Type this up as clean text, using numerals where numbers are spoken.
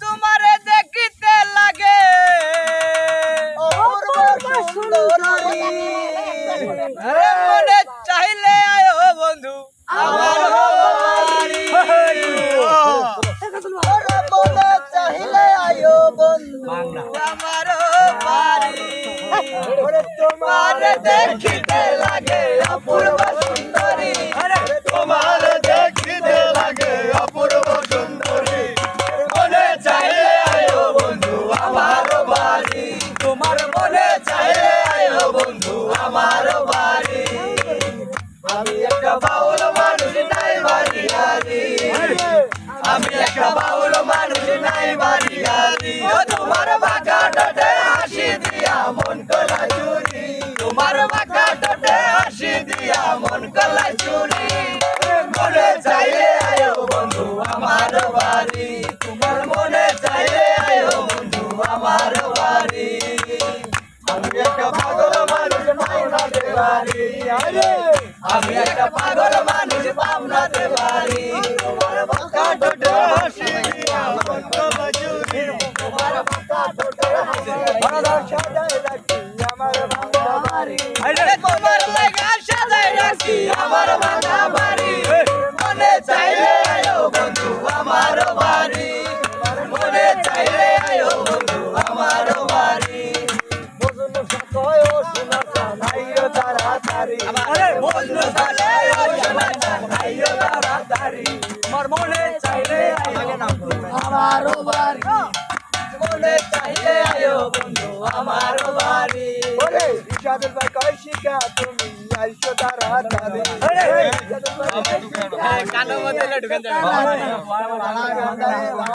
তোমারে দেখিতে লাগে মনে চাইলে আয়ো বন্ধু আমার বাড়ি মনে চাইলে আয়ো বন্ধু আমার বাড়ি তোমারে দেখিতে লাগে অপূর্ব সুন্দরী তোমার দেখিতে লাগে অপূর্ব সুন্দরী মনে চাইলে আয়ো বন্ধু আমার বাড়ি তোমার মনে চাইলে আয়ো বন্ধু আমার বাড়ি আমি একটা বাউল মানুষ নাই বাড়ি আলি আমি একটা বাউল মানুষ নাই বাড়ি আলি তোমার বাঁকা ঠোঁটে হাসি দিয়া মন কলা চুরি তোমার বাঁকা ঠোঁটে হাসি দিয়া মন কলা চুরি মনে চাইলে আয়ো বন্ধু আমার বাড়ি তোমার মনে চাইলে আয়ো বন্ধু আমার বাড়ি আমি একটা পাগল মানুষ পাওনাতে বাড়ি আমি একটা পাগল মানুষ পাওনাতে বাড়ি তোমার বাঁকা ঠোঁটে হাসি দিয়া মন কলা চুরি তোমার বাঁকা ঠোঁটে হাসি সাজায় রাখি আমার বাংলা বাড়ি তোমার লাগা সাজাই রাখছি আমার বাংলা বাড়ি মনে চাইলে আয়ো বন্ধু আমার বাড়ি মনে চাইলে আয়ো বন্ধু আমার বাড়ি বজনু সকয় ও সোনা চাইও তাড়াতাড়ি বজনু সকয় ও সোনা চাইও তাড়াতাড়ি আমার মনে চাইলে আয়ো বন্ধু আমার বাড়ি মনে চাইলে আয়ো বন্ধু আমার বাড়ি ওরে ইশাদুল ভাই কই শিখা তুমি আইছো তাড়াতাড়ি কানো মধ্যে ঢুকেন যাবে